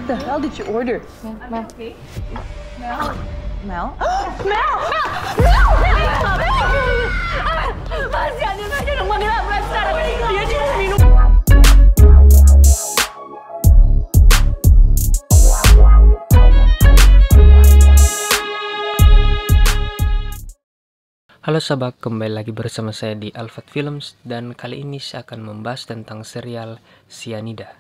the hell did you order? Mel. Mel? Mel? Halo sahabat, kembali lagi bersama saya di Alfat Films, dan kali ini saya akan membahas tentang serial Cyanida.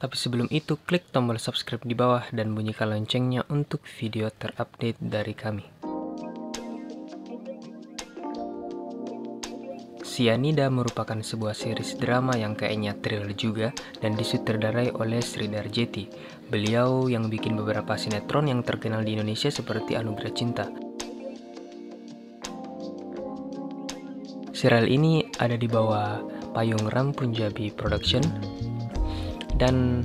Tapi sebelum itu, klik tombol subscribe di bawah dan bunyikan loncengnya untuk video terupdate dari kami. Cyanida merupakan sebuah series drama yang kayaknya thriller juga dan disutradarai oleh Sridhar Jetty. Beliau yang bikin beberapa sinetron yang terkenal di Indonesia seperti Anugerah Cinta. Serial ini ada di bawah payung Ram Punjabi Production dan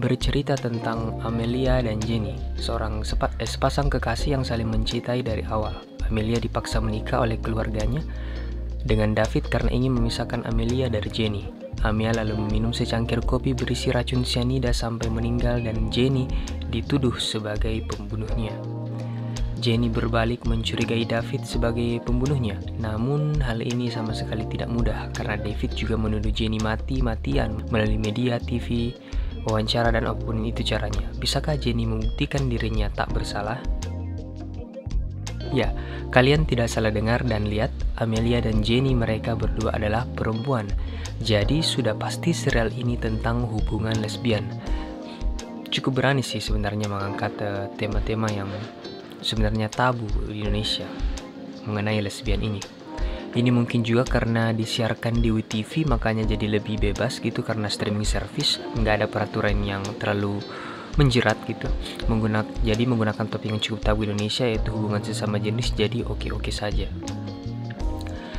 bercerita tentang Amelia dan Jenny, seorang sepasang kekasih yang saling mencintai dari awal. Amelia dipaksa menikah oleh keluarganya dengan David karena ingin memisahkan Amelia dari Jenny. Amia lalu meminum secangkir kopi berisi racun cyanida sampai meninggal dan Jenny dituduh sebagai pembunuhnya. Jenny berbalik mencurigai David sebagai pembunuhnya. Namun hal ini sama sekali tidak mudah karena David juga menuduh Jenny mati-matian melalui media, TV, wawancara dan apapun itu caranya. Bisakah Jenny membuktikan dirinya tak bersalah? Ya, kalian tidak salah dengar dan lihat, Amelia dan Jenny mereka berdua adalah perempuan. Jadi sudah pasti serial ini tentang hubungan lesbian. Cukup berani sih sebenarnya mengangkat tema-tema yang sebenarnya tabu di Indonesia mengenai lesbian ini. Ini mungkin juga karena disiarkan di WeTV makanya jadi lebih bebas gitu, karena streaming service nggak ada peraturan yang terlalu menjerat gitu. Jadi menggunakan topik yang cukup tabu Indonesia yaitu hubungan sesama jenis, jadi oke-oke saja.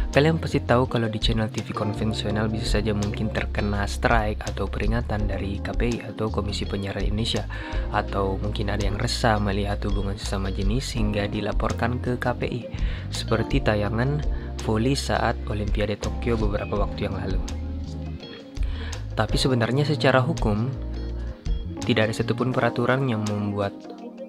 Kalian pasti tahu kalau di channel TV konvensional bisa saja mungkin terkena strike atau peringatan dari KPI atau Komisi Penyiaran Indonesia, atau mungkin ada yang resah melihat hubungan sesama jenis hingga dilaporkan ke KPI, seperti tayangan voli saat Olimpiade Tokyo beberapa waktu yang lalu. Tapi sebenarnya secara hukum tidak ada satupun peraturan yang membuat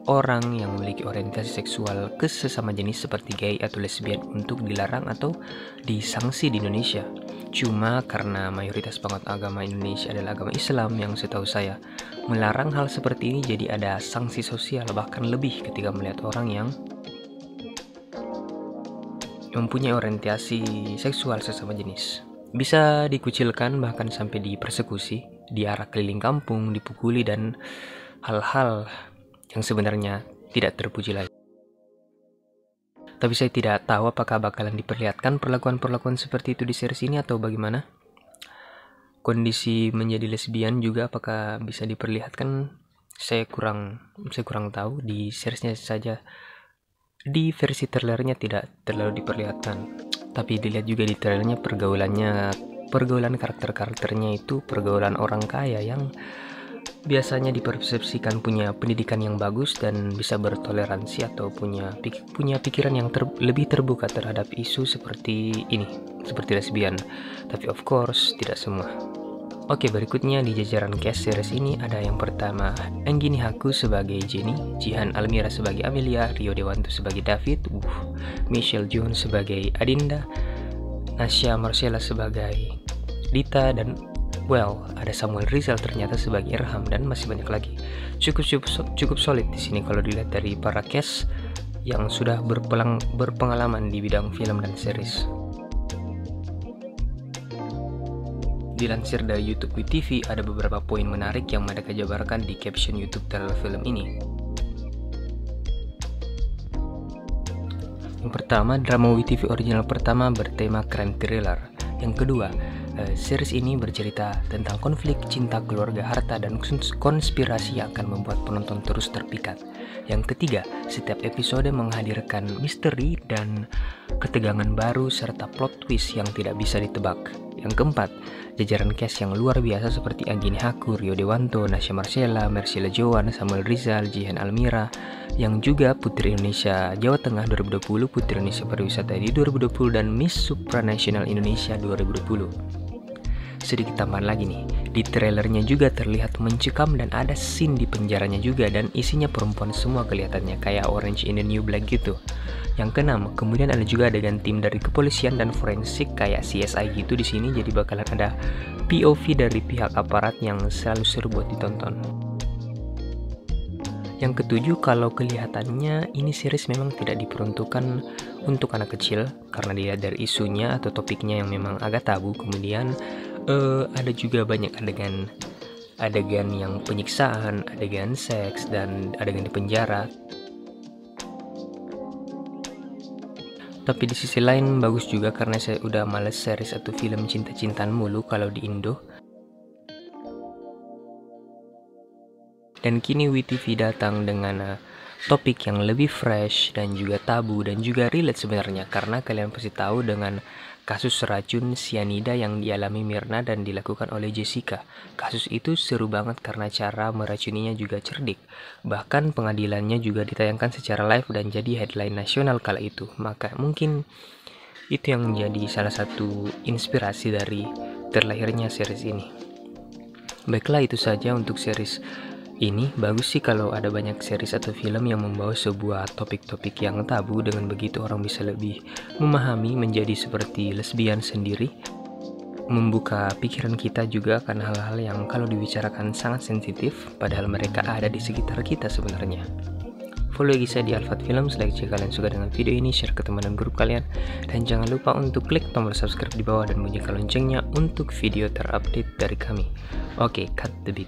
orang yang memiliki orientasi seksual ke sesama jenis seperti gay atau lesbian untuk dilarang atau disanksi di Indonesia. Cuma karena mayoritas penganut agama Indonesia adalah agama Islam yang setahu saya melarang hal seperti ini, jadi ada sanksi sosial bahkan lebih ketika melihat orang yang mempunyai orientasi seksual sesama jenis. Bisa dikucilkan bahkan sampai dipersekusi, diarak keliling kampung, dipukuli dan hal-hal yang sebenarnya tidak terpuji lagi. Tapi saya tidak tahu apakah bakalan diperlihatkan perlakuan-perlakuan seperti itu di series ini atau bagaimana. Kondisi menjadi lesbian juga apakah bisa diperlihatkan, saya kurang tahu. Di seriesnya saja, di versi trailernya tidak terlalu diperlihatkan. Tapi dilihat juga di trailernya pergaulan karakter-karakternya itu pergaulan orang kaya yang biasanya dipersepsikan punya pendidikan yang bagus dan bisa bertoleransi atau punya pikiran yang lebih terbuka terhadap isu seperti ini, seperti lesbian. Tapi of course tidak semua. Oke, berikutnya di jajaran cast series ini ada yang pertama Anggini Haku sebagai Jenny, Jihan Almira sebagai Amelia, Rio Dewanto sebagai David, Michelle Jones sebagai Adinda, Nasya Marcella sebagai Dita, dan ada Samuel Rizal ternyata sebagai Irham, dan masih banyak lagi. Cukup solid di sini kalau dilihat dari para cast yang sudah berpengalaman di bidang film dan series. Dilansir dari YouTube WeTV, ada beberapa poin menarik yang mereka jabarkan di caption YouTube trailer film ini. Yang pertama, drama WeTV original pertama bertema crime thriller. Yang kedua, series ini bercerita tentang konflik cinta, keluarga, harta, dan konspirasi yang akan membuat penonton terus terpikat. Yang ketiga, setiap episode menghadirkan misteri dan ketegangan baru serta plot twist yang tidak bisa ditebak. Yang keempat, jajaran cast yang luar biasa seperti Anggini Haku, Rio Dewanto, Nasya Marcella, Marcella Joan, Samuel Rizal, Jihan Almira, yang juga Putri Indonesia Jawa Tengah 2020, Putri Indonesia Pariwisata di 2020, dan Miss Supranational Indonesia 2020. sedikit tambahan lagi nih, di trailernya juga terlihat mencekam dan ada scene di penjaranya juga, dan isinya perempuan semua kelihatannya, kayak Orange in the New Black gitu. Yang keenam, kemudian ada juga adegan tim dari kepolisian dan forensik kayak CSI gitu di sini, jadi bakalan ada POV dari pihak aparat yang selalu seru buat ditonton. Yang ketujuh, kalau kelihatannya ini series memang tidak diperuntukkan untuk anak kecil karena dilihat dari isunya atau topiknya yang memang agak tabu. Kemudian ada juga banyak adegan yang penyiksaan, adegan seks, dan adegan di penjara. Tapi di sisi lain bagus juga karena saya udah males series atau film cinta-cintaan mulu kalau di Indo. Dan kini WeTV datang dengan topik yang lebih fresh dan juga tabu dan juga relate sebenarnya, karena kalian pasti tahu dengan kasus racun sianida yang dialami Myrna dan dilakukan oleh Jessica. Kasus itu seru banget karena cara meracuninya juga cerdik. Bahkan pengadilannya juga ditayangkan secara live dan jadi headline nasional kala itu. Maka mungkin itu yang menjadi salah satu inspirasi dari terlahirnya series ini. Baiklah, itu saja untuk series ini. Bagus sih kalau ada banyak series atau film yang membawa sebuah topik-topik yang tabu, dengan begitu orang bisa lebih memahami, menjadi seperti lesbian sendiri, membuka pikiran kita juga karena hal-hal yang kalau dibicarakan sangat sensitif padahal mereka ada di sekitar kita sebenarnya. Follow IG saya di Alfat Films, like jika kalian suka dengan video ini, share ke teman dan grup kalian, dan jangan lupa untuk klik tombol subscribe di bawah dan bunyikan loncengnya untuk video terupdate dari kami. Oke, cut the beat.